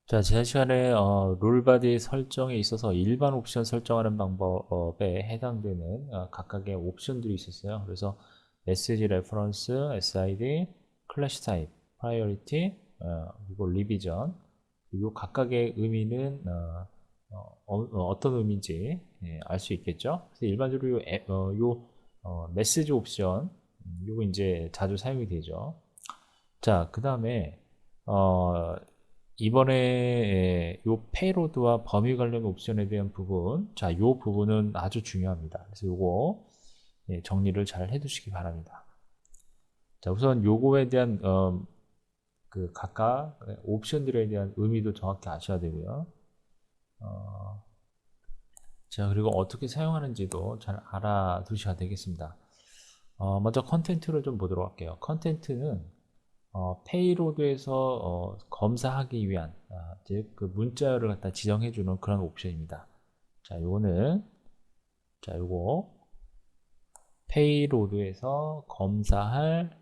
자, 지난 시간에 롤바디 설정에 있어서 일반 옵션 설정하는 방법에 해당되는 각각의 옵션들이 있었어요. 그래서 메시지 레퍼런스, SID, 클래시 타입, 프라이어리티, 그리고 리비전. 그리고 각각의 의미는 떤 의미인지 알 수 있겠죠. 그래서 일반적으로 메시지 옵션, 요거 이제 자주 사용이 되죠. 자, 그 다음에 이번에 요 페이로드와 범위 관련 옵션에 대한 부분, 자, 요 부분은 아주 중요합니다. 그래서 요거 정리를 잘 해두시기 바랍니다. 자, 우선 요거에 대한 그 각각 옵션들에 대한 의미도 정확히 아셔야 되고요. 자, 그리고 어떻게 사용하는지도 잘 알아두셔야 되겠습니다. 먼저 컨텐츠를 좀 보도록 할게요. 컨텐츠는 페이로드에서 검사하기 위한 즉 그 문자열을 갖다 지정해 주는 그런 옵션입니다. 자, 요거 페이로드에서 검사할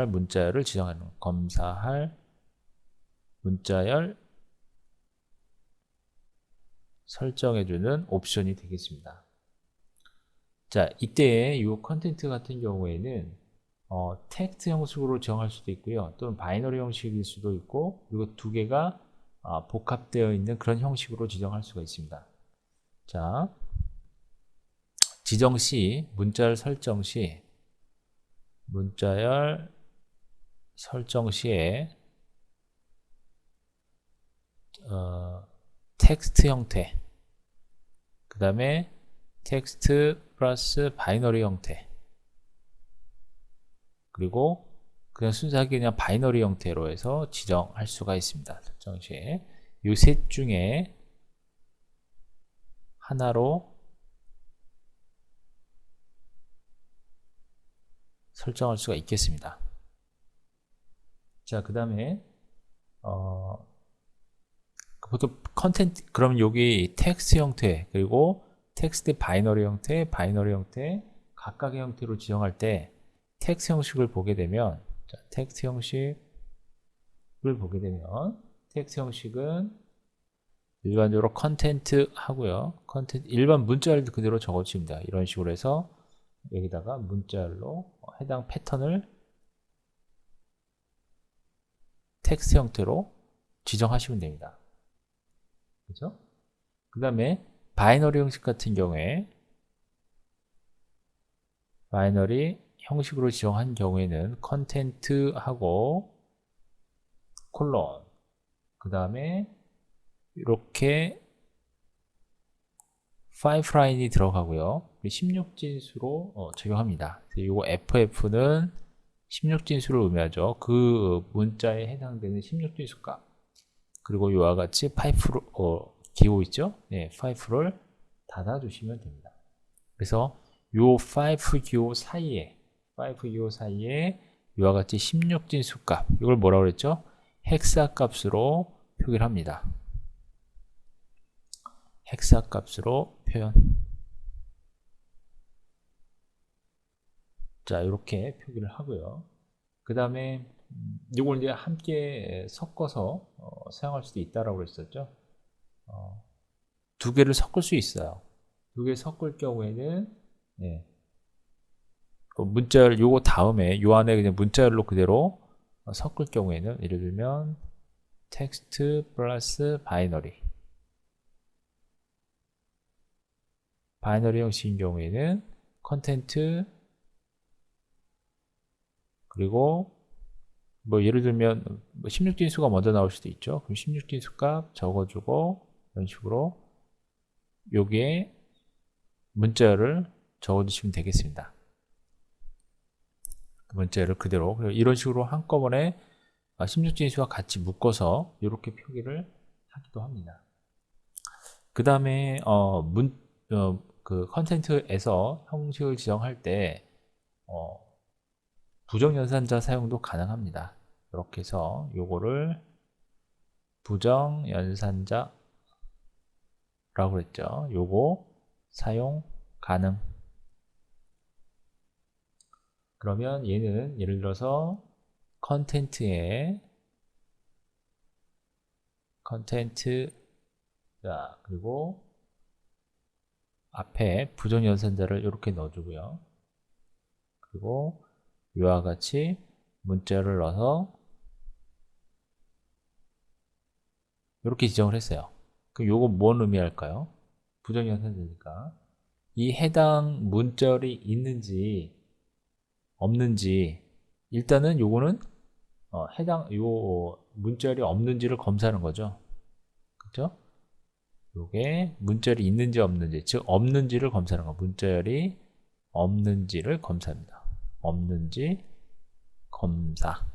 문자열을 지정하는 검사할 문자열 설정해 주는 옵션이 되겠습니다. 자, 이때 이 컨텐츠 같은 경우에는 텍스트 형식으로 지정할 수도 있고요. 또는 바이너리 형식일 수도 있고, 그리고 두 개가 복합되어 있는 그런 형식으로 지정할 수가 있습니다. 자, 지정 시, 문자열 설정 시에 텍스트 형태, 그 다음에 텍스트 플러스 바이너리 형태, 그리고 그냥 순수하게 그냥 바이너리 형태로 해서 지정할 수가 있습니다. 설정 시에 이 셋 중에 하나로 설정할 수가 있겠습니다. 자, 그 다음에 보통 컨텐트, 그럼 여기 텍스트 형태, 그리고 텍스트 바이너리 형태, 각각의 형태로 지정할 때 텍스트 형식을 보게 되면, 자, 텍스트 형식은 일반적으로 컨텐트 하고요. 일반 문자열도 그대로 적어줍니다. 이런 식으로 해서 여기다가 문자열로 해당 패턴을 텍스트 형태로 지정하시면 됩니다. 그죠? 그 다음에 바이너리 형식 같은 경우에 바이너리 형식으로 지정한 경우에는 컨텐트하고 콜론, 그 다음에 이렇게 5라인이 들어가고요. 16진수로 적용합니다. 이거 FF는 16진수를 의미하죠. 그 문자에 해당되는 16진수 값. 그리고 이와 같이 파이프로 기호 있죠? 네, 파이프를 닫아주시면 됩니다. 그래서 요 5 기호 사이에 이와 같이 16진수 값, 이걸 뭐라고 그랬죠? 헥사 값으로 표기를 합니다. 헥사 값으로 표현. 자, 이렇게 표기를 하고요. 그 다음에 이걸 이제 함께 섞어서 사용할 수도 있다라고 했었죠. 두 개를 섞을 수 있어요. 두 개 섞을 경우에는 문자열 요거 다음에 요 안에 그냥 문자열로 그대로 섞을 경우에는 예를 들면 텍스트 플러스 바이너리 형식인 경우에는 컨텐트, 그리고 뭐 예를 들면 16진수가 먼저 나올 수도 있죠. 그럼 16진수 값 적어주고 이런 식으로 여기에 문자열을 적어주시면 되겠습니다. 문자열을 그대로 이런 식으로 한꺼번에 16진수와 같이 묶어서 이렇게 표기를 하기도 합니다. 그 다음에 그 컨텐츠에서 형식을 지정할 때 부정연산자 사용도 가능합니다. 이렇게 해서 요거를 부정연산자라고 그랬죠. 요거 사용 가능. 그러면 얘는 예를 들어서 컨텐츠에 컨텐츠, 자, 그리고 앞에 부정연산자를 이렇게 넣어주고요. 그리고 이와 같이 문자를 넣어서 이렇게 지정을 했어요. 그럼 요거 뭔 의미할까요? 부정연산자니까 이 해당 문자열이 있는지 없는지, 일단은 요거는 해당 요 문자열이 없는지를 검사하는 거죠. 그죠? 요게 문자열이 있는지 없는지, 즉 없는지를 검사하는 거. 문자열이 없는지를 검사합니다. 없는지 검사.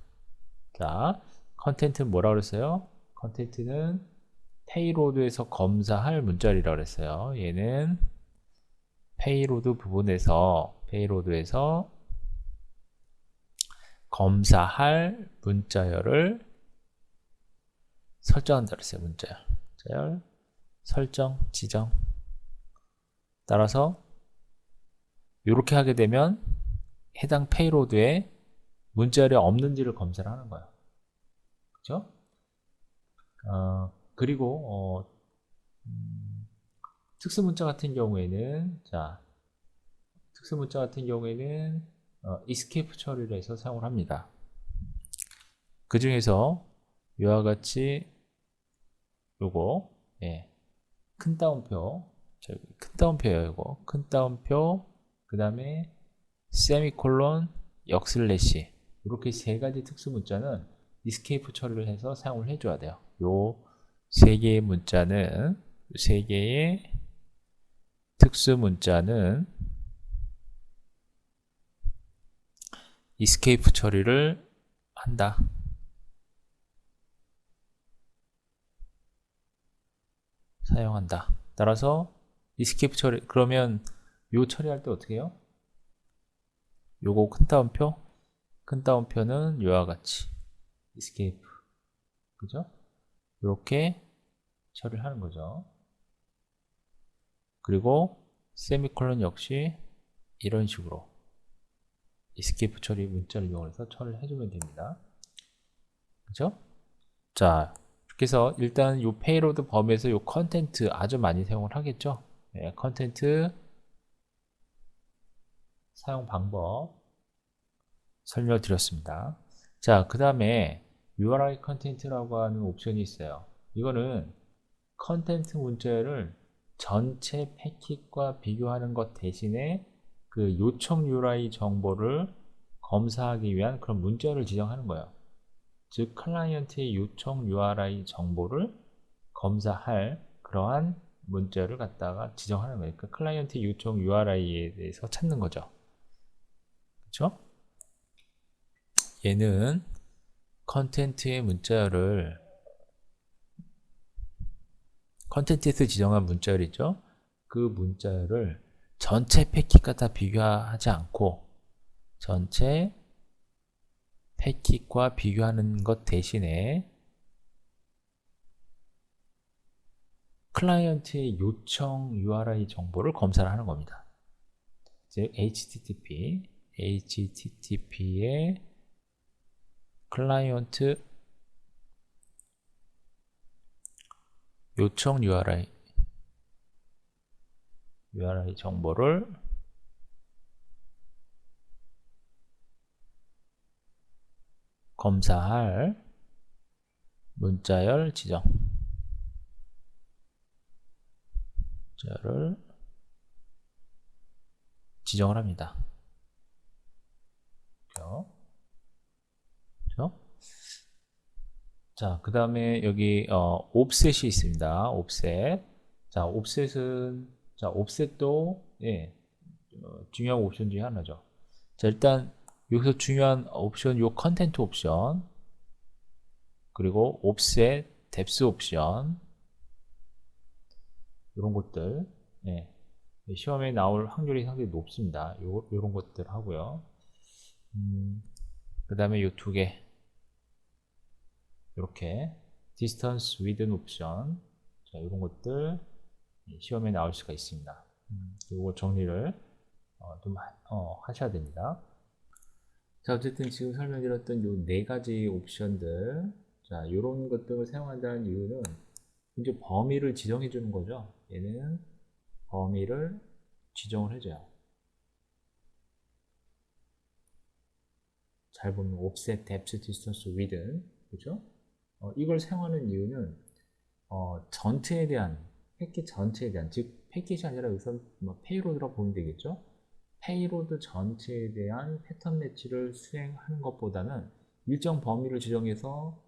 자, 컨텐츠는 뭐라고 그랬어요? 컨텐츠는 페이로드에서 검사할 문자열이라고 그랬어요. 얘는 페이로드에서 검사할 문자열을 설정한다 그랬어요. 문자열 설정, 지정. 따라서 이렇게 하게 되면 해당 페이로드에 문자열이 없는지를 검사를 하는 거예요. 그죠? 그리고 특수문자 같은 경우에는, 자, 특수문자 같은 경우에는 escape 처리를 해서 사용을 합니다. 그 중에서 이와 같이 요거, 예, 큰 따옴표, 큰 따옴표예요. 이거 큰 따옴표, 그 다음에 세미콜론, 역슬래시, 이렇게 세 가지 특수 문자는 escape 처리를 해서 사용을 해줘야 돼요. 요 세 개의 문자는, 세 개의 특수 문자는 escape 처리를 한다. 사용한다. 따라서 escape 처리, 그러면 요 처리할 때 어떻게 해요? 요거 큰 따옴표는 요와 같이 escape, 그죠? 이렇게 처리를 하는 거죠. 그리고 세미콜론 역시 이런 식으로 escape 처리 문자를 이용해서 처리를 해주면 됩니다. 그죠? 자, 이렇게 해서 일단 요 페이로드 범위에서 요 컨텐트 아주 많이 사용을 하겠죠? 네, 컨텐트 사용 방법 설명드렸습니다. 자, 그 다음에 URI 컨텐트라고 하는 옵션이 있어요. 이거는 컨텐트 문자를 전체 패킷과 비교하는 것 대신에 그 요청 URI 정보를 검사하기 위한 그런 문자를 지정하는 거예요. 즉 클라이언트의 요청 URI 정보를 검사할 그러한 문자를 갖다가 지정하는 거예요. 그러니까 클라이언트 요청 URI에 대해서 찾는 거죠. 그렇죠? 얘는 컨텐츠의 문자열을, 컨텐츠에서 지정한 문자열이죠. 그 문자열을 전체 패킷과 다 비교하지 않고 전체 패킷과 비교하는 것 대신에 클라이언트의 요청 URI 정보를 검사를 하는 겁니다. 즉 HTTP의 클라이언트 요청 URI 정보를 검사할 문자열 문자열을 지정을 합니다. 그렇죠? 자, 그 다음에 여기 옵셋이 있습니다. 옵셋. 자, 옵셋도 예, 중요한 옵션 중에 하나죠. 자, 일단 여기서 중요한 옵션, 요 컨텐트 옵션, 그리고 옵셋, 뎁스 옵션, 이런 것들, 예, 시험에 나올 확률이 상당히 높습니다. 요런 것들 하고요. 그 다음에 요 두 개, 이렇게 distance within 옵션, 자, 이런 것들 시험에 나올 수가 있습니다. 이거 정리를 좀 하셔야 됩니다. 자, 어쨌든 지금 설명드렸던 요 네 가지 옵션들, 자, 요런 것들을 사용한다는 이유는 이제 범위를 지정해 주는 거죠. 얘는 범위를 지정을 해줘요. 잘 보면 offset, depth, distance, width, 그죠? 이걸 사용하는 이유는 전체에 대한 패킷 전체에 대한, 즉 패킷이 아니라 여기서 뭐 페이로드라고 보면 되겠죠. 페이로드 전체에 대한 패턴 매치를 수행하는 것보다는 일정 범위를 지정해서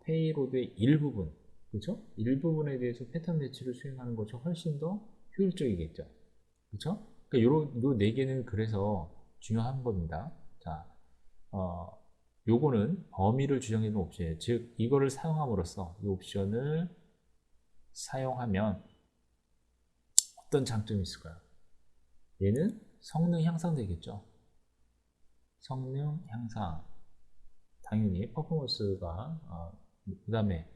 페이로드의 일부분, 그렇죠? 일부분에 대해서 패턴 매치를 수행하는 것이 훨씬 더 효율적이겠죠. 그렇죠? 그러니까 요네 개는 그래서 중요한 겁니다. 자, 요거는 범위를 지정해 놓은 옵션이에요. 즉 이거를 사용함으로써 이 옵션을 사용하면 어떤 장점이 있을까요? 얘는 성능 향상되겠죠. 성능 향상. 당연히 퍼포먼스가 그 다음에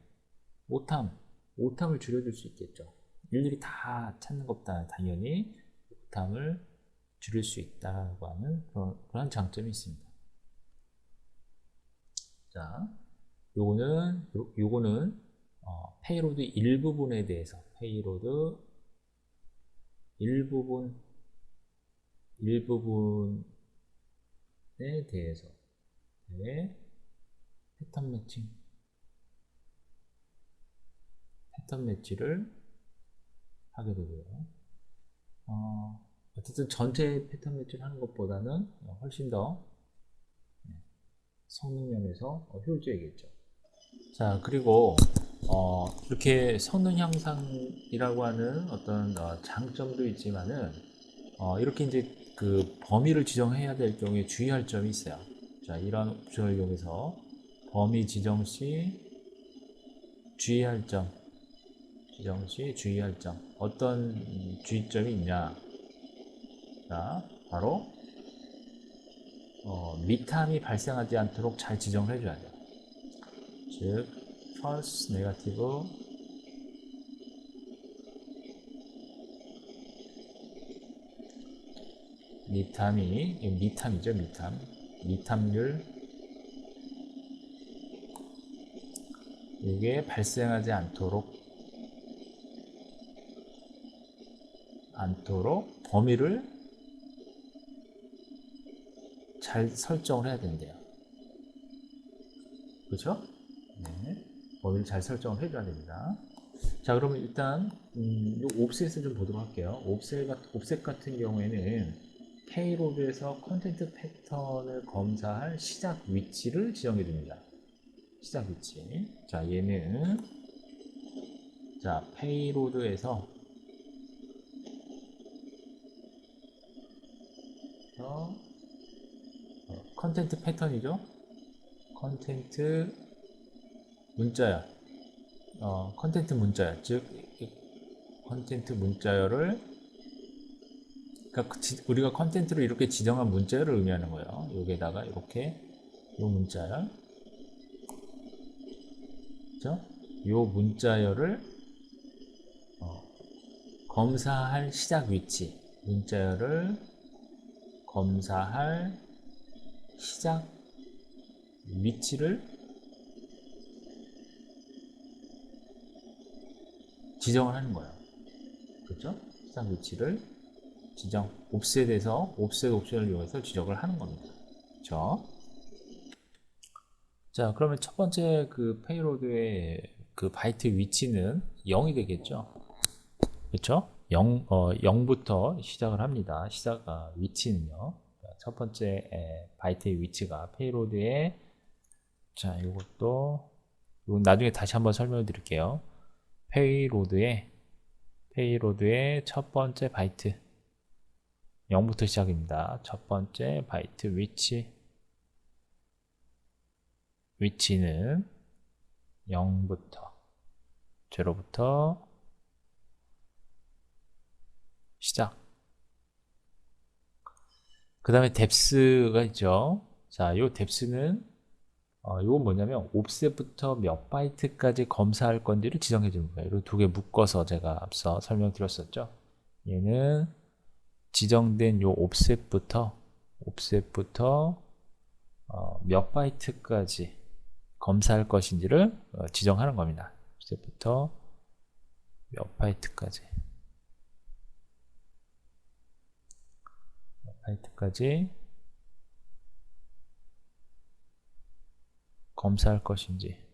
오탐을 줄여줄 수 있겠죠. 일일이 다 찾는 것보다 당연히 오탐을 줄일 수 있다고 하는 그런 장점이 있습니다. 자, 요거는 페이로드 일부분에 대해서 페이로드 일부분에 대해서 패턴 매치를 하게 되고요. 어쨌든 전체 패턴 매치를 하는 것보다는 훨씬 더 성능 면에서 효율적이겠죠. 자, 그리고 이렇게 성능 향상이라고 하는 어떤 장점도 있지만은 이렇게 이제 그 범위를 지정해야 될 경우에 주의할 점이 있어요. 자, 이런 옵션을 이용해서 범위 지정 시 주의할 점, 어떤 주의점이 있냐? 자, 바로 미탐이 발생하지 않도록 잘 지정을 해줘야 돼요. 즉, false, negative, 미탐이죠, 미탐률, 이게 발생하지 않도록 범위를 잘 설정을 해야 된대요. 그렇죠? 네. 범위를 잘 설정을 해줘야 됩니다. 자, 그러면 일단 이 옵셋을 좀 보도록 할게요. 옵셋 같은 경우에는 페이로드에서 컨텐트 패턴을 검사할 시작 위치를 지정해 줍니다. 시작 위치. 자, 얘는 자, 페이로드에서 컨텐트 패턴이죠. 컨텐트 문자열. 컨텐트 문자열. 즉 컨텐트 문자열을, 그러니까 우리가 컨텐트를 이렇게 지정한 문자열을 의미하는 거예요. 여기에다가 이렇게 요 문자열, 그죠? 요 문자열을 검사할 시작 위치, 문자열을 검사할 시작 위치를 지정을 하는 거예요. 그렇죠? 시작 위치를 옵셋에서 옵셋 옵션을 이용해서 지정을 하는 겁니다. 그렇죠? 자, 그러면 첫 번째 그 페이로드의 그 바이트 위치는 0이 되겠죠? 그렇죠? 0부터 시작을 합니다. 위치는요. 첫 번째 바이트의 위치가 페이로드의, 자, 이것도 나중에 다시 한번 설명을 드릴게요. 페이로드의 첫 번째 바이트 0부터 시작입니다. 첫 번째 바이트 위치는 0부터 시작. 그 다음에 뎁스가 있죠. 자, 요 뎁스는 이건 뭐냐면 옵셋부터 몇 바이트까지 검사할 건지를 지정해 주는 거예요. 이 두 개 묶어서 제가 앞서 설명드렸었죠. 얘는 지정된 요 옵셋부터 몇 바이트까지 검사할 것인지를 지정하는 겁니다. 이제부터 몇 바이트까지 검사할 것인지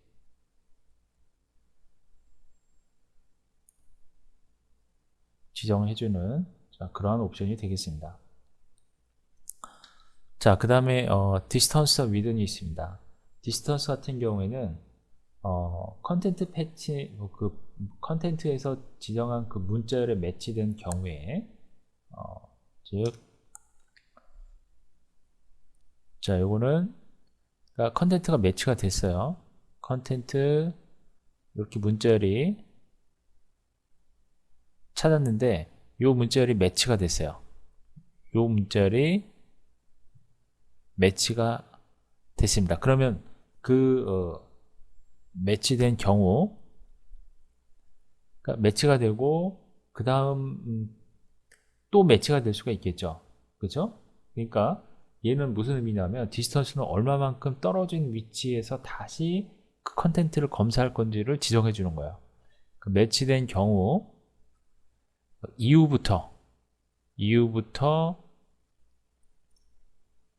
지정해주는 그러한 옵션이 되겠습니다. 자, 그 다음에 디스턴스와 위든이 있습니다. 디스턴스 같은 경우에는 컨텐트 패치 그 컨텐트에서 지정한 그 문자열에 매치된 경우에 즉 자, 요거는 그러니까 컨텐트가 매치가 됐어요. 컨텐트 이렇게 문자열이 찾았는데 요 문자열이 매치가 됐어요. 요 문자열이 매치가 됐습니다. 그러면 그 매치된 경우 그러니까 매치가 되고 그 다음 또 매치가 될 수가 있겠죠. 그죠? 그러니까 얘는 무슨 의미냐면 디스턴스는 얼마만큼 떨어진 위치에서 다시 그 컨텐트를 검사할 건지를 지정해 주는 거예요. 그 매치된 경우 이후부터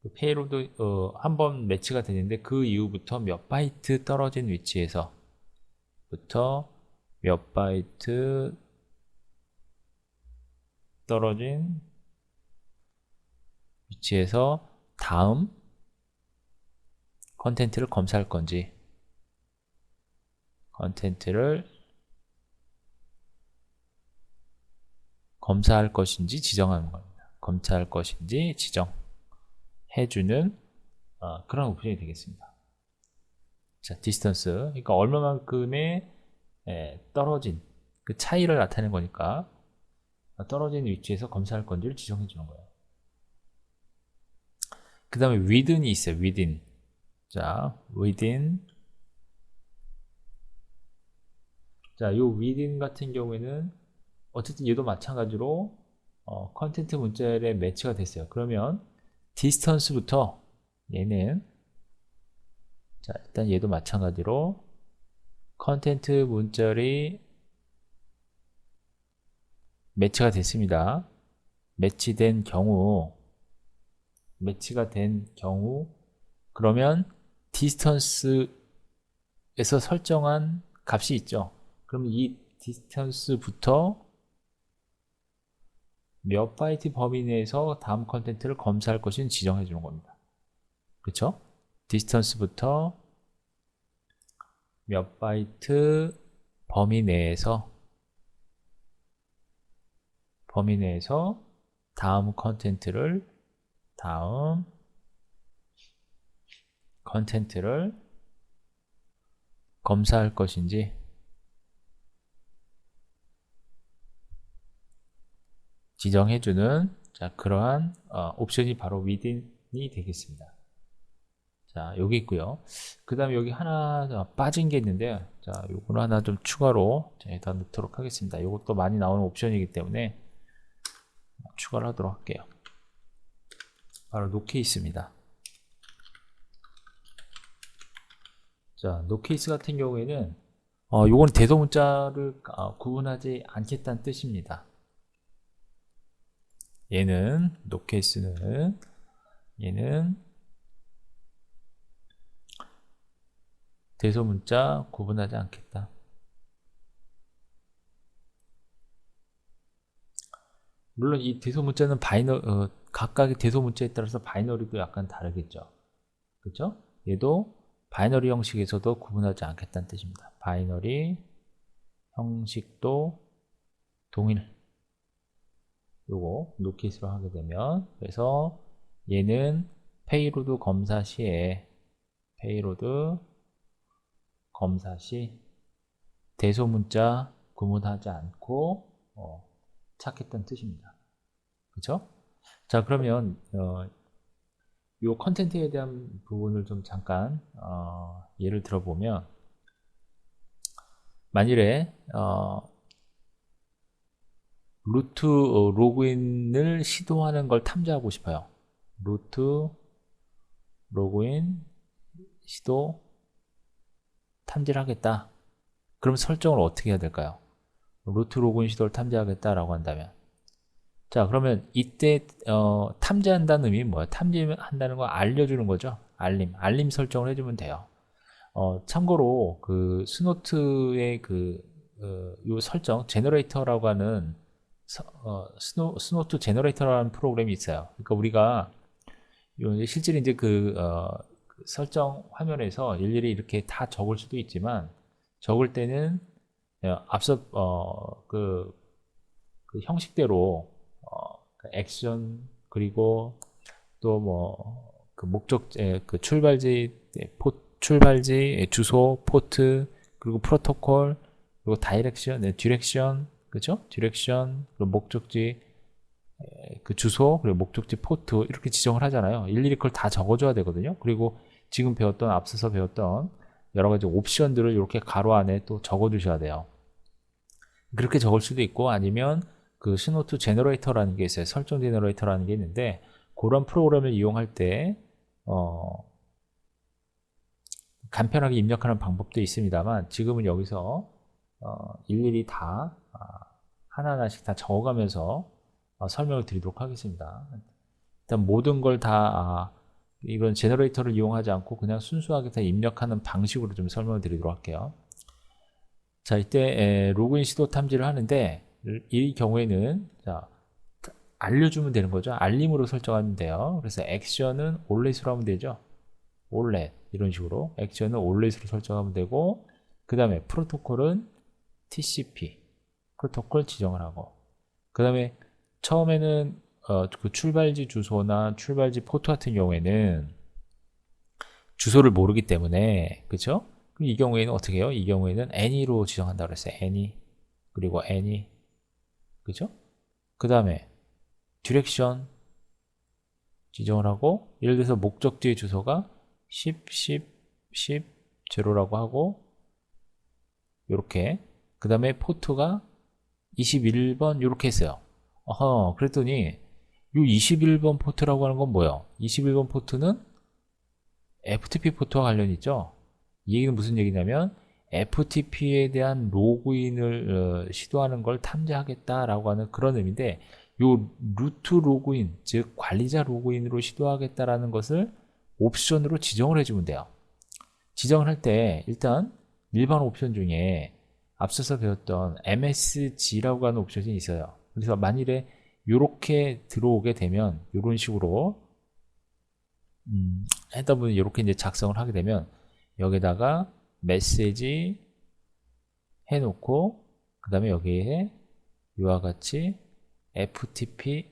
그 페이로드 한번 매치가 되는데 그 이후부터 몇 바이트 떨어진 위치에서 몇 바이트 떨어진 위치에서 다음 컨텐트를 검사할 건지 컨텐트를 검사할 것인지 지정하는 겁니다. 검사할 것인지 지정해주는 그런 옵션이 되겠습니다. 자, 디스턴스 그러니까 얼마만큼의 떨어진 그 차이를 나타내는 거니까 떨어진 위치에서 검사할 건지를 지정해 주는 거예요. 그 다음에 within이 있어요. within. 자, within. 자, 요 within 같은 경우에는 어쨌든 얘도 마찬가지로 컨텐트 문자열에 매치가 됐어요. 그러면 distance부터 얘는 자, 일단 얘도 마찬가지로 컨텐트 문자열이 매치가 됐습니다. 매치가 된 경우 그러면 디스턴스에서 설정한 값이 있죠. 그럼 이 디스턴스부터 몇 바이트 범위 내에서 다음 컨텐트를 검사할 것인 지정해 주는 겁니다. 그렇죠? 디스턴스부터 몇 바이트 범위 내에서 다음 컨텐트를 검사할 것인지 지정해주는 그러한 옵션이 바로 within이 되겠습니다. 자, 여기 있고요. 그 다음에 여기 하나 빠진 게 있는데요. 자, 요거는 하나 좀 추가로 일단 넣도록 하겠습니다. 이것도 많이 나오는 옵션이기 때문에 추가를 하도록 할게요. 바로 노케이스입니다. 자, 노케이스 같은 경우에는 요건 대소문자를 구분하지 않겠다는 뜻입니다. 노케이스는 얘는 대소문자 구분하지 않겠다. 물론 이 대소문자는 각각의 대소문자에 따라서 바이너리도 약간 다르겠죠. 그렇죠? 얘도 바이너리 형식에서도 구분하지 않겠다는 뜻입니다. 바이너리 형식도 동일. 요거 노케이스로 하게 되면 그래서 얘는 페이로드 검사 시 대소문자 구분하지 않고 찾겠다는 뜻입니다. 그쵸? 자, 그러면 요 컨텐츠에 대한 부분을 좀 잠깐 예를 들어보면 만일에 루트 로그인을 시도하는 걸 탐지하고 싶어요. 루트 로그인 시도 탐지를 하겠다. 그럼 설정을 어떻게 해야 될까요? 루트 로그인 시도를 탐지하겠다라고 한다면, 자, 그러면 이때 탐지한다는 의미 뭐야? 탐지한다는 거 알려주는 거죠. 알림 설정을 해주면 돼요. 참고로 그 스노트의 요 설정 제너레이터라고 하는 스노트 제너레이터라는 프로그램이 있어요. 그러니까 우리가 실제로 이제 그 설정 화면에서 일일이 이렇게 다 적을 수도 있지만, 적을 때는 앞서 그 형식대로 그 액션, 그리고 또 뭐 그 목적, 그 출발지, 주소, 포트, 그리고 프로토콜, 그리고 다이렉션, 디렉션, 그죠? 디렉션, 그리고 목적지, 그 주소, 그리고 목적지, 포트 이렇게 지정을 하잖아요. 일일이 그걸 다 적어줘야 되거든요. 그리고 지금 앞서서 배웠던 여러 가지 옵션들을 이렇게 가로 안에 또 적어두셔야 돼요. 그렇게 적을 수도 있고, 아니면 그 스노트 제너레이터라는 게 있어요. 설정 제너레이터라는 게 있는데, 그런 프로그램을 이용할 때 간편하게 입력하는 방법도 있습니다만, 지금은 여기서 일일이 다 하나하나씩 다 적어가면서 설명을 드리도록 하겠습니다. 일단 모든 걸 다 이런 제너레이터를 이용하지 않고 그냥 순수하게 다 입력하는 방식으로 좀 설명을 드리도록 할게요. 자, 이때 로그인 시도 탐지를 하는데, 이 경우에는 자, 알려주면 되는 거죠. 알림으로 설정하면 돼요. 그래서 액션은 올렛으로 하면 되죠. 올렛 이런 식으로 액션은 올렛으로 설정하면 되고, 그 다음에 프로토콜은 TCP 프로토콜 지정을 하고, 그 다음에 처음에는 그 출발지 주소나 출발지 포트 같은 경우에는 주소를 모르기 때문에, 그쵸? 그럼 이 경우에는 어떻게 해요? 이 경우에는 any로 지정한다고 그랬어요. any, 그리고 any, 그죠? 그 다음에 디렉션 지정을 하고, 예를 들어서 목적지의 주소가 10, 10, 10, 0라고 하고, 요렇게, 그 다음에 포트가 21번 요렇게 했어요. 그랬더니 요 21번 포트라고 하는 건 뭐예요? 21번 포트는 FTP 포트와 관련이 있죠. 이 얘기는 무슨 얘기냐면, FTP에 대한 로그인을 시도하는 걸 탐지하겠다라고 하는 그런 의미인데, 요 루트 로그인, 즉 관리자 로그인으로 시도하겠다라는 것을 옵션으로 지정을 해주면 돼요. 지정을 할 때 일단 일반 옵션 중에 앞서서 배웠던 MSG라고 하는 옵션이 있어요. 그래서 만일에 이렇게 들어오게 되면, 이런 식으로 하다 보면 이렇게 이제 작성을 하게 되면, 여기다가 메시지 해놓고, 그 다음에 여기에 이와 같이 FTP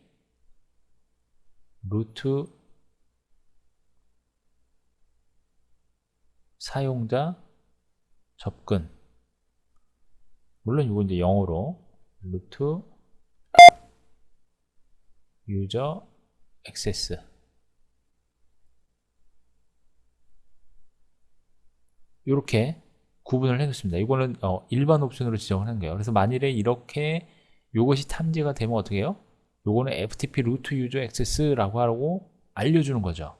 루트 사용자 접근, 물론 이거 이제 영어로 루트 유저 액세스, 이렇게 구분을 해 놓습니다. 이거는 일반 옵션으로 지정을 하는 거예요. 그래서 만일에 이렇게 이것이 탐지가 되면 어떻게 해요? 요거는 FTP 루트 유저 액세스라고 하고 알려주는 거죠.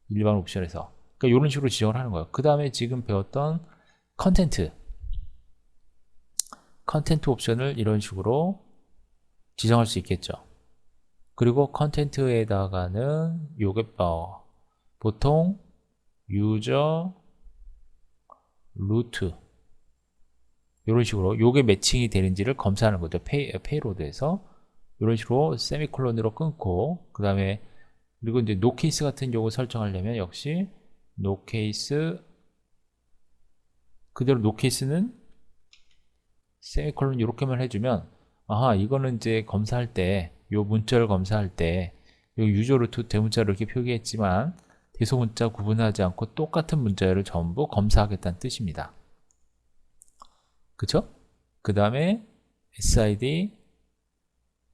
일반 옵션에서. 그러니까 이런 식으로 지정을 하는 거예요. 그 다음에 지금 배웠던 컨텐트 옵션을 이런 식으로 지정할 수 있겠죠. 그리고 컨텐트에다가는 요게 보통 유저 루트 이런 식으로 요게 매칭이 되는지를 검사하는 거죠. 페이로드에서 이런 식으로 세미콜론으로 끊고, 그 다음에 그리고 이제 노케이스 같은 경우 설정하려면 역시 노케이스, 그대로 노케이스는 세미콜론 이렇게만 해주면, 이거는 이제 검사할 때, 요 문자를 검사할 때, 요 유저 루트 대문자를 이렇게 표기했지만 대소문자 구분하지 않고 똑같은 문자를 전부 검사하겠다는 뜻입니다. 그쵸? 그 다음에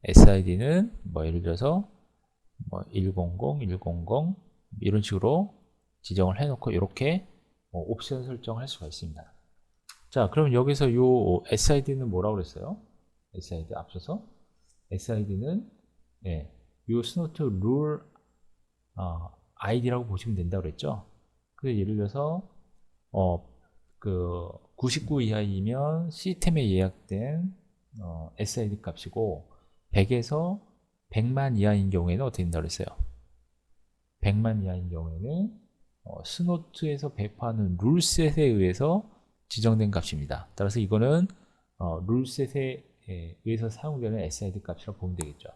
SID는 뭐 예를 들어서 뭐 100, 100 이런 식으로 지정을 해놓고 이렇게 옵션 설정할 수가 있습니다. 자, 그럼 여기서 요 SID는 뭐라고 그랬어요? SID 앞서서 SID는 요 스노트 룰 아이디라고 보시면 된다고 그랬죠. 그래서 예를 들어서 그 99 이하이면 시스템에 예약된 SID 값이고 100에서 100만 이하인 경우에는 어떻게 된다고 그랬어요? 100만 이하인 경우에는 스노트에서 배포하는 룰셋에 의해서 지정된 값입니다. 따라서 이거는 룰셋에 의해서 사용되는 SID 값이라고 보면 되겠죠.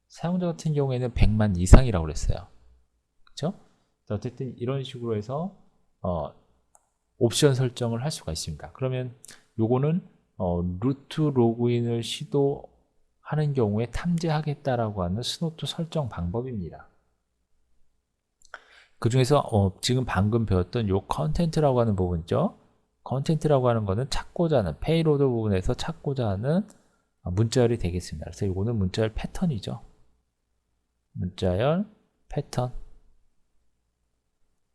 사용자 같은 경우에는 100만 이상이라고 그랬어요. 그렇죠? 어쨌든 이런 식으로 해서 옵션 설정을 할 수가 있습니다. 그러면 요거는 루트 로그인을 시도하는 경우에 탐지하겠다라고 하는 스노트 설정 방법입니다. 그 중에서 지금 방금 배웠던 요 컨텐트라고 하는 부분 있죠. 컨텐트라고 하는 거는 찾고자 하는 페이로드 부분에서 찾고자 하는 문자열이 되겠습니다. 그래서 이거는 문자열 패턴이죠. 문자열 패턴.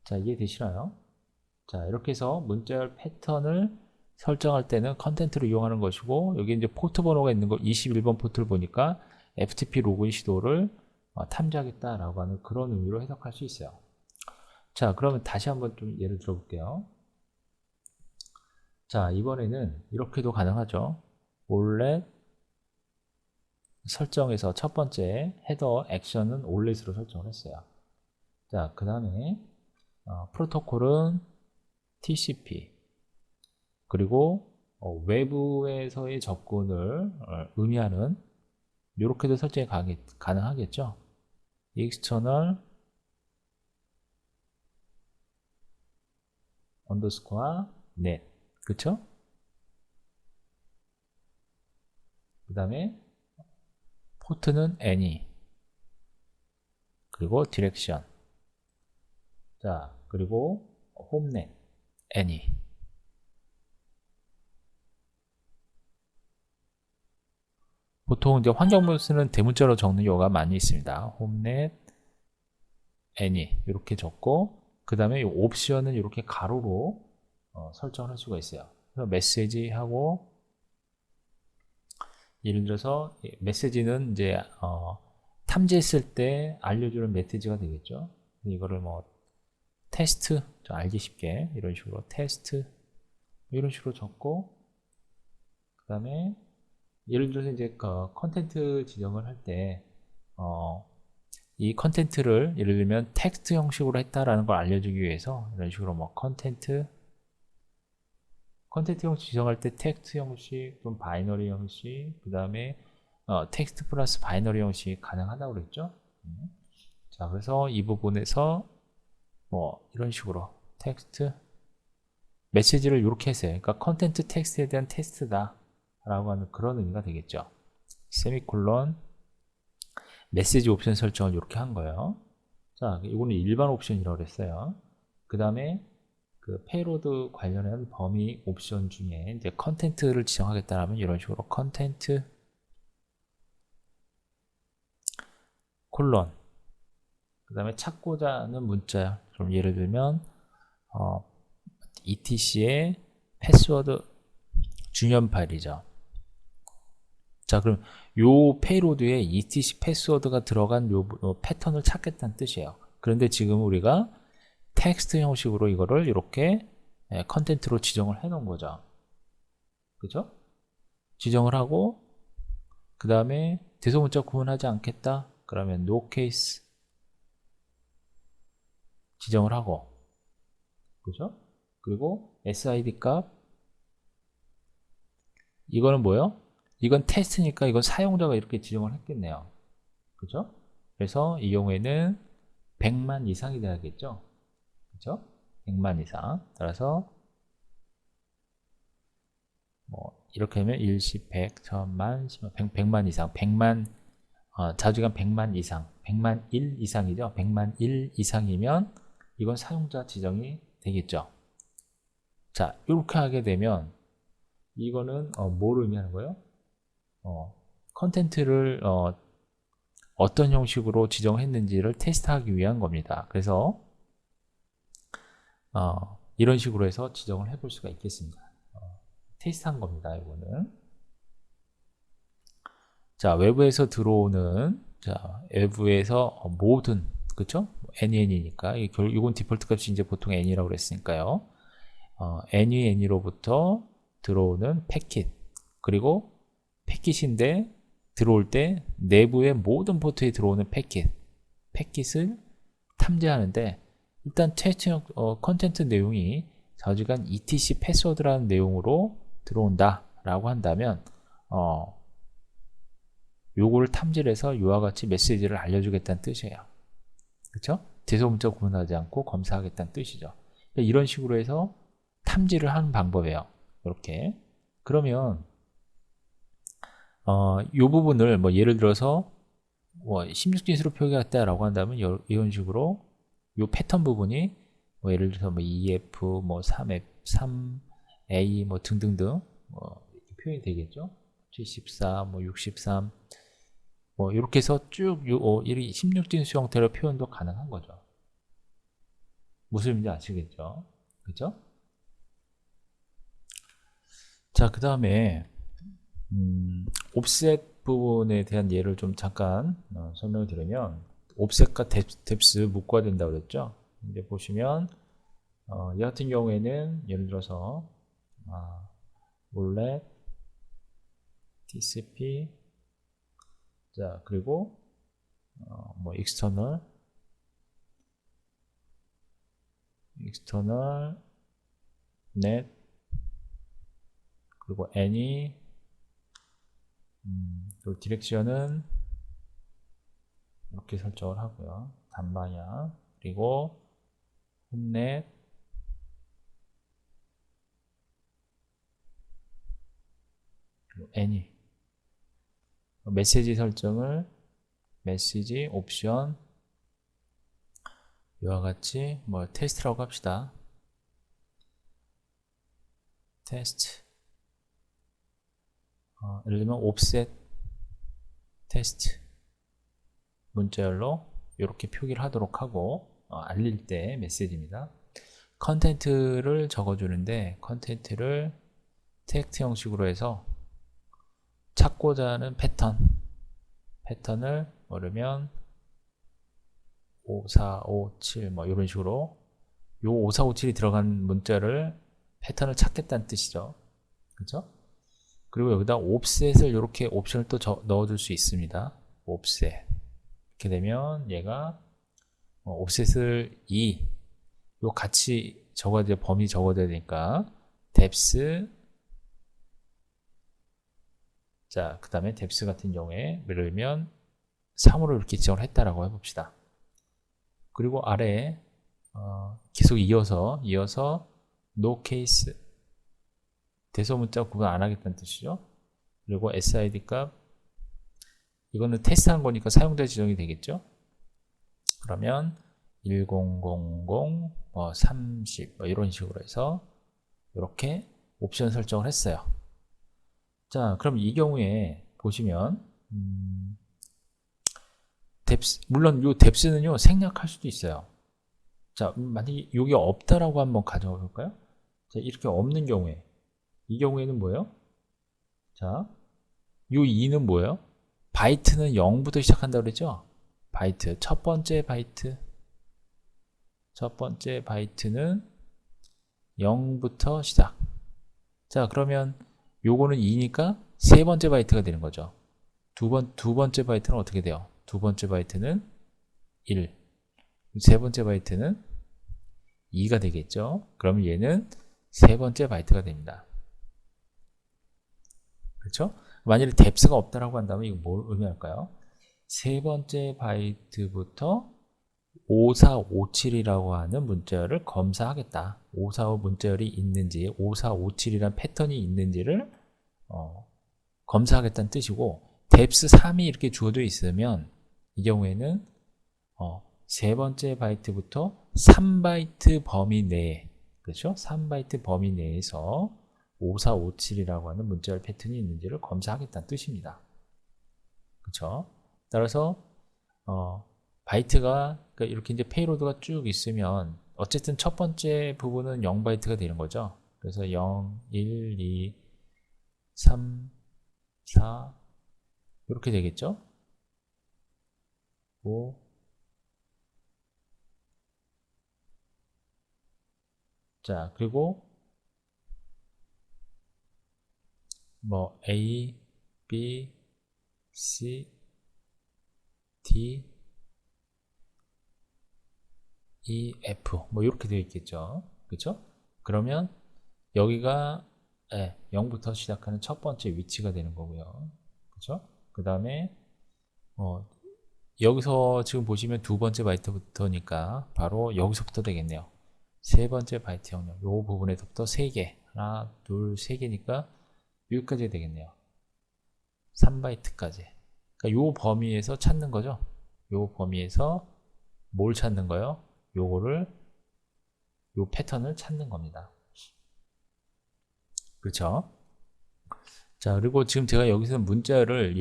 자, 이해되시나요? 자, 이렇게 해서 문자열 패턴을 설정할 때는 컨텐트를 이용하는 것이고, 여기 이제 포트 번호가 있는 거 21번 포트를 보니까 FTP 로그인 시도를 탐지하겠다라고 하는 그런 의미로 해석할 수 있어요. 자, 그러면 다시 한번 좀 예를 들어볼게요. 자, 이번에는 이렇게도 가능하죠. 올렛 설정에서 첫 번째 헤더 액션은 올렛으로 설정을 했어요. 자, 그 다음에 프로토콜은 TCP 그리고 외부에서의 접근을 의미하는 이렇게도 설정이 가능하겠죠. external underscore net 그쵸? 그 다음에 포트는 any 그리고 디렉션 자 그리고 홈넷 any 보통 이제 환경문 쓰는 대문자로 적는 경우가 많이 있습니다. 홈넷 any 이렇게 적고 그 다음에 옵션은 이렇게 가로로 설정을 할 수가 있어요. 그래서 메시지하고 예를 들어서 메시지는 이제 탐지했을 때 알려주는 메시지가 되겠죠. 이거를 뭐 테스트 좀 알기 쉽게 이런 식으로 테스트 이런 식으로 적고 그 다음에 예를 들어서 이제 컨텐트 지정을 할 때 이 컨텐트를 예를 들면 텍스트 형식으로 했다라는 걸 알려주기 위해서 이런 식으로 뭐 컨텐트 형식 지정할 때 텍스트 형식 또는 바이너리 형식 그 다음에 텍스트 플러스 바이너리 형식 가능하다고 그랬죠. 자 그래서 이 부분에서 뭐 이런 식으로 텍스트 메시지를 이렇게 했어요. 그러니까 컨텐트 텍스트에 대한 테스트다 라고 하는 그런 의미가 되겠죠. 세미콜론 메시지 옵션 설정을 이렇게 한 거예요. 자, 이거는 일반 옵션이라고 그랬어요. 그 다음에 그 페이로드 관련한 범위 옵션 중에 이제 컨텐트를 지정하겠다면 이런 식으로 컨텐트 콜론 그 다음에 찾고자 하는 문자 그럼 예를 들면 etc의 패스워드 중요한 파일이죠. 자 그럼 요 페이로드에 etc 패스워드가 들어간 요 패턴을 찾겠다는 뜻이에요. 그런데 지금 우리가 텍스트 형식으로 이거를 이렇게 컨텐트로 지정을 해 놓은 거죠. 그죠? 지정을 하고 그 다음에 대소문자 구분하지 않겠다 그러면 no case 지정을 하고 그죠? 그리고 SID 값 이거는 뭐예요? 이건 테스트니까 이건 사용자가 이렇게 지정을 했겠네요. 그죠? 그래서 이 경우에는 100만 이상이 돼야겠죠? 그죠? 100만 이상. 따라서 뭐 이렇게 하면 일시 100, 1000만, 10만, 100만 이상, 100만 자주간 100만 이상, 100만 1 이상이죠. 100만 1 이상이면 이건 사용자 지정이 되겠죠. 자, 이렇게 하게 되면 이거는 뭘 의미하는 거예요? 컨텐트를 어떤 형식으로 지정했는지를 테스트하기 위한 겁니다. 그래서 이런 식으로 해서 지정을 해볼 수가 있겠습니다. 테스트한 겁니다. 이거는 자 외부에서 들어오는 자 외부에서 모든 그쵸? n이니까 이건 디폴트 값이 이제 보통 n이라고 그랬으니까요. n이로부터 들어오는 패킷, 그리고 패킷인데 들어올 때 내부의 모든 포트에 들어오는 패킷을 탐지하는데, 일단 테스트형 컨텐트 내용이 좌우지간 etc 패스워드라는 내용으로 들어온다 라고 한다면 요거를 탐지를 해서 이와 같이 메시지를 알려주겠다는 뜻이에요. 그쵸? 대소문자 구분하지 않고 검사하겠다는 뜻이죠. 이런 식으로 해서 탐지를 하는 방법이에요. 이렇게. 그러면 요 부분을 뭐 예를 들어서 16진수로 표기했다라고 한다면 이런 식으로 요 패턴 부분이 뭐 예를 들어서 뭐 EF, 뭐 3A 뭐 등등등 이렇게 표현이 되겠죠. 74, 뭐 63, 뭐 이렇게 해서 쭉 16진수 형태로 표현도 가능한 거죠. 무슨 의미인지 아시겠죠? 그죠? 자, 그 다음에 옵셋 부분에 대한 예를 좀 잠깐 설명을 드리면, 옵셋과 뎁스 묶어야 된다고 그랬죠. 이제 보시면 이 같은 경우에는 예를 들어서 몰래 TCP, 자 그리고 뭐 external net, 그리고 any, 그리고 디렉션은 이렇게 설정을 하고요. 단방향, 그리고 홈넷, 그리고 any. 메시지 설정을 메시지 옵션 이와 같이 뭐 테스트라고 합시다. 테스트. 예를 들면 옵셋 테스트 문자열로 이렇게 표기를 하도록 하고 알릴 때 메시지입니다. 컨텐트를 적어주는데, 컨텐트를 텍스트 형식으로 해서 찾고자 하는 패턴을 모르면 5457 뭐 이런 식으로 요 5457이 들어간 문자를 패턴을 찾겠다는 뜻이죠. 그죠? 그리고 여기다 옵셋을 이렇게 옵션을 또 넣어줄 수 있습니다. 옵셋. 이렇게 되면 얘가 옵셋을 요 같이 적어야 돼, 범위 적어야 되니까 뎁스, 자 그 다음에 뎁스 같은 경우에 예를 들면 3으로 이렇게 지정을 했다라고 해봅시다. 그리고 아래에 계속 이어서 no case, 대소문자 구분 안 하겠다는 뜻이죠. 그리고 SID 값, 이거는 테스트한 거니까 사용자 지정이 되겠죠. 그러면 1000 30 이런 식으로 해서 이렇게 옵션 설정을 했어요. 자, 그럼 이 경우에 보시면 뎁스, 물론 이 뎁스는요 생략할 수도 있어요. 자, 만약에 이게 없다라고 한번 가져가 볼까요? 자, 이렇게 없는 경우에, 이 경우에는 뭐예요? 자, 이 2는 뭐예요? 바이트는 0부터 시작한다고 그랬죠? 바이트, 첫 번째 바이트는 0부터 시작. 자, 그러면 요거는 2니까 세 번째 바이트가 되는 거죠. 두 번째 바이트는 어떻게 돼요? 두 번째 바이트는 1, 세 번째 바이트는 2가 되겠죠. 그러면 얘는 세 번째 바이트가 됩니다. 그렇죠? 만약에 뎁스가 없다라고 한다면 이거 뭘 의미할까요? 세 번째 바이트부터 5457이라고 하는 문자열을 검사하겠다. 545 문자열이 있는지, 5457이라는 패턴이 있는지를 검사하겠다는 뜻이고, 뎁스 3이 이렇게 주어져 있으면 이 경우에는 세 번째 바이트부터 3바이트 범위 내에, 그렇죠? 3바이트 범위 내에서 5457이라고 하는 문자열 패턴이 있는지를 검사하겠다는 뜻입니다. 그렇죠? 따라서 바이트가, 그러니까 이렇게 이제 페이로드가 쭉 있으면 어쨌든 첫 번째 부분은 0바이트가 되는 거죠. 그래서 0, 1, 2, 3, 4 이렇게 되겠죠. 5, 자, 그리고 뭐 A, B, C, D, E, F 뭐 이렇게 되어 있겠죠. 그렇죠? 그러면 여기가 0부터 시작하는 첫 번째 위치가 되는 거고요. 그렇죠? 그 다음에 여기서 지금 보시면 두 번째 바이트부터니까 바로 여기서부터 되겠네요. 세 번째 바이트 영역, 요 부분에서부터 3개, 하나, 둘, 3개니까 여기까지 되겠네요. 3바이트까지. 그러니까 요 범위에서 찾는 거죠. 요 범위에서 뭘 찾는 거요? 요거를, 요 패턴을 찾는 겁니다. 그렇죠? 자, 그리고 지금 제가 여기서 문자를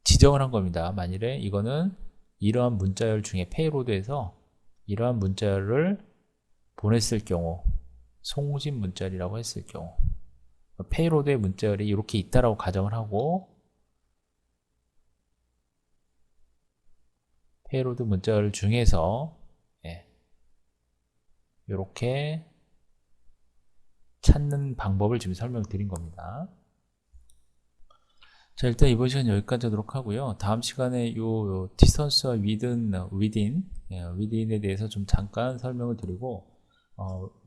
지정을 한 겁니다. 만일에 이거는 이러한 문자열 중에 페이로드에서 이러한 문자열을 보냈을 경우, 송신 문자열이라고 했을 경우, 페이로드의 문자열이 이렇게 있다라고 가정을 하고, 페이로드 문자열 중에서 이렇게 찾는 방법을 지금 설명드린 겁니다. 자, 일단 이번 시간 여기까지 하도록 하고요. 다음 시간에 요 디스턴스와 within에 대해서 좀 잠깐 설명을 드리고,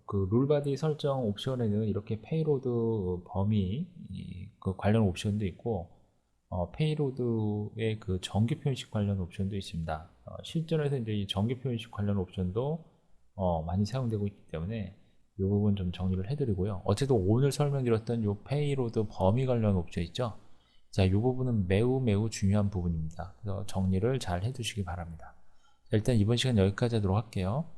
그 룰바디 설정 옵션에는 이렇게 페이로드 범위 그 관련 옵션도 있고, 페이로드의 그 정규 표현식 관련 옵션도 있습니다. 실전에서 이제 이 정규 표현식 관련 옵션도 많이 사용되고 있기 때문에 이 부분 좀 정리를 해드리고요. 어쨌든 오늘 설명드렸던 이 페이로드 범위 관련 옵션 있죠. 자, 이 부분은 매우 중요한 부분입니다. 그래서 정리를 잘 해두시기 바랍니다. 자, 일단 이번 시간 여기까지 하도록 할게요.